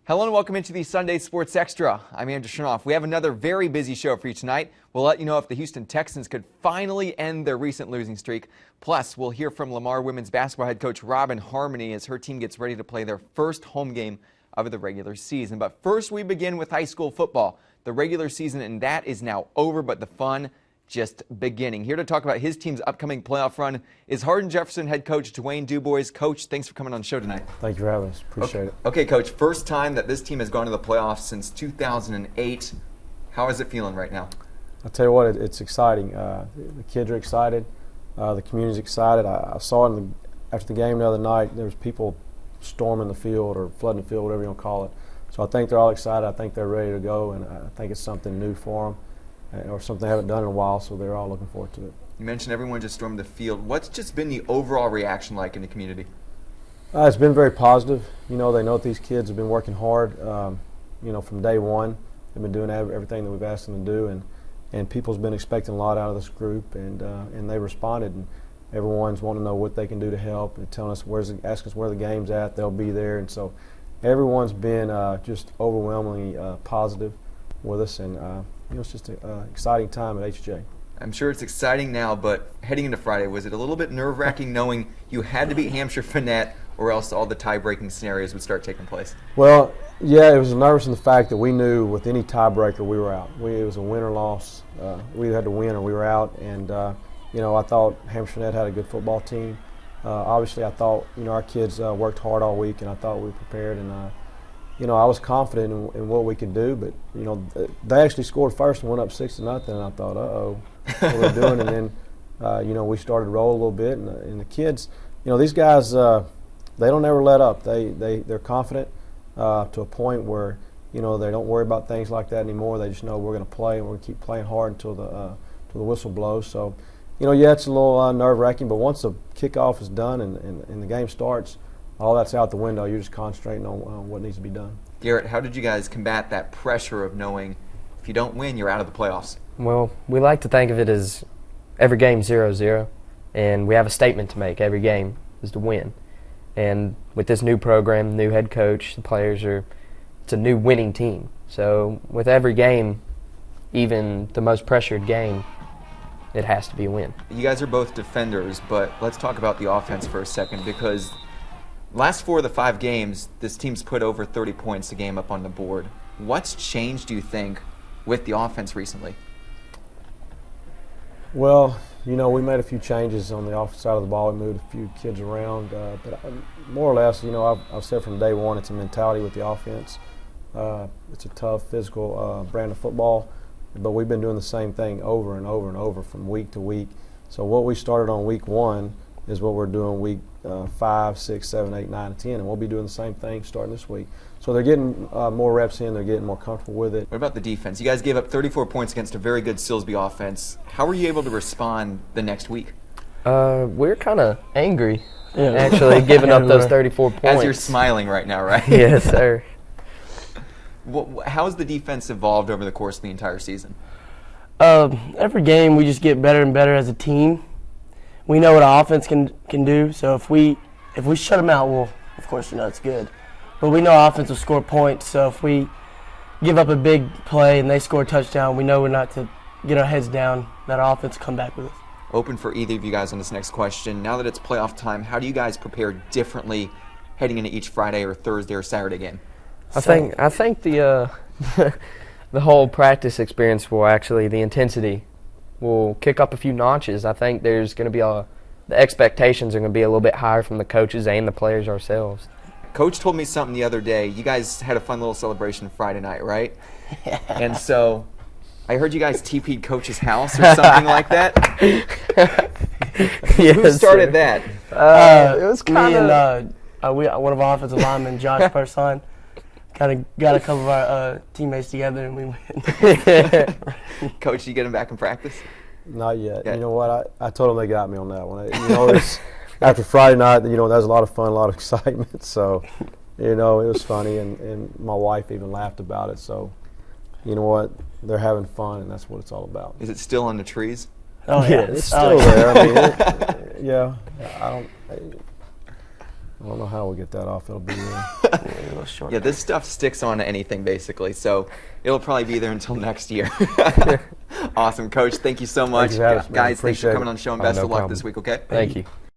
Hello and welcome into the Sunday Sports Extra. I'm Andrew Chernoff. We have another very busy show for you tonight. We'll let you know if the Houston Texans could finally end their recent losing streak. Plus, we'll hear from Lamar women's basketball head coach Robin Harmony as her team gets ready to play their first home game of the regular season. But first, we begin with high school football. The regular season, and that is now over, but the fun just beginning. Here to talk about his team's upcoming playoff run is Hardin-Jefferson head coach Dwayne Dubois. Coach, thanks for coming on the show tonight. Thank you for having us. Appreciate it. Okay, Coach, first time that this team has gone to the playoffs since 2008. How is it feeling right now? I'll tell you what, it's exciting. The kids are excited. The community's excited. I saw it after the game the other night. There was people storming the field or flooding the field, whatever you want to call it. So I think they're all excited. I think they're ready to go, and I think it's something new for them. Or something they haven't done in a while, so they're all looking forward to it. You mentioned everyone just stormed the field. What's just been the overall reaction like in the community? It's been very positive. You know, they know that these kids have been working hard, from day one. They've been doing everything that we've asked them to do, and people's been expecting a lot out of this group, and they responded. And everyone's wanting to know what they can do to help and telling us, asking us where the game's at. They'll be there, and so everyone's been just overwhelmingly positive with us, and it's just an exciting time at HJ. I'm sure it's exciting now, but heading into Friday, was it a little bit nerve-wracking knowing you had to beat Hamshire-Fannett or else all the tie-breaking scenarios would start taking place? Well, yeah, it was nervous in the fact that we knew with any tiebreaker we were out. It was a win or loss. We had to win or we were out, and I thought Hamshire-Fannett had a good football team. Obviously, I thought our kids worked hard all week, and I thought we were prepared, and I was confident in what we could do, but they actually scored first and went up 6-0, and I thought, uh-oh, what are we doing? And then we started to roll a little bit, and the kids, these guys, they don't ever let up. They're confident to a point where they don't worry about things like that anymore. They just know we're going to play, and we're going to keep playing hard until the whistle blows. So, it's a little nerve-wracking, but once the kickoff is done and the game starts, all that's out the window. You're just concentrating on what needs to be done. Garrett, how did you guys combat that pressure of knowing if you don't win, you're out of the playoffs? Well, we like to think of it as every game 0-0, and we have a statement to make. Every game is to win. And with this new program, new head coach, the players it's a new winning team. So with every game, even the most pressured game, it has to be a win. You guys are both defenders, but let's talk about the offense for a second, because last 4 of the 5 games, this team's put over 30 points a game up on the board. What's changed, do you think, with the offense recently? Well, we made a few changes on the offensive side of the ball. We moved a few kids around. But more or less, I've said from day one, it's a mentality with the offense. It's a tough, physical brand of football. But we've been doing the same thing over and over and over from week to week. So what we started on week 1 is what we're doing week 5, 6, 7, 8, 9, and 10, and we'll be doing the same thing starting this week. So they're getting more reps in, they're getting more comfortable with it. What about the defense? You guys gave up 34 points against a very good Silsbee offense. How were you able to respond the next week? We're kind of angry, actually, giving up those 34 points. As you're smiling right now, right? Yes, sir. How has the defense evolved over the course of the entire season? Every game we just get better and better as a team. We know what our offense can do, so if we shut them out, well, of course, it's good. But we know our offense will score points, so if we give up a big play and they score a touchdown, we know we're not to get our heads down, that our offense will come back with us. Open for either of you guys on this next question. Now that it's playoff time, how do you guys prepare differently heading into each Friday or Thursday or Saturday game? I think the the whole practice experience the intensity will kick up a few notches. I think there's going to be the expectations are going to be a little bit higher from the coaches and the players ourselves. Coach told me something the other day. You guys had a fun little celebration Friday night, right? Yeah. And so I heard you guys TP'd Coach's house or something like that. Yes, who started that? It was kind of one of our offensive linemen, Josh Persine, kind of got a couple of our teammates together and we went. Coach, did you get him back in practice? Not yet. Yeah. You know what? I told them they got me on that one. It's, after Friday night, that was a lot of fun, a lot of excitement. So, it was funny, and my wife even laughed about it. So, you know what? They're having fun, and that's what it's all about. Is it still on the trees? Oh, yeah. It's still there. I mean, yeah. I don't know how we'll get that off. It'll be A little short. Yeah, this stuff sticks on to anything basically, so it'll probably be there until next year. Awesome, Coach. Thank you so much. Thanks for having us, man. Guys, thanks for Appreciate coming it. on the show, and Oh, best no of luck problem. this week, okay? Thank you.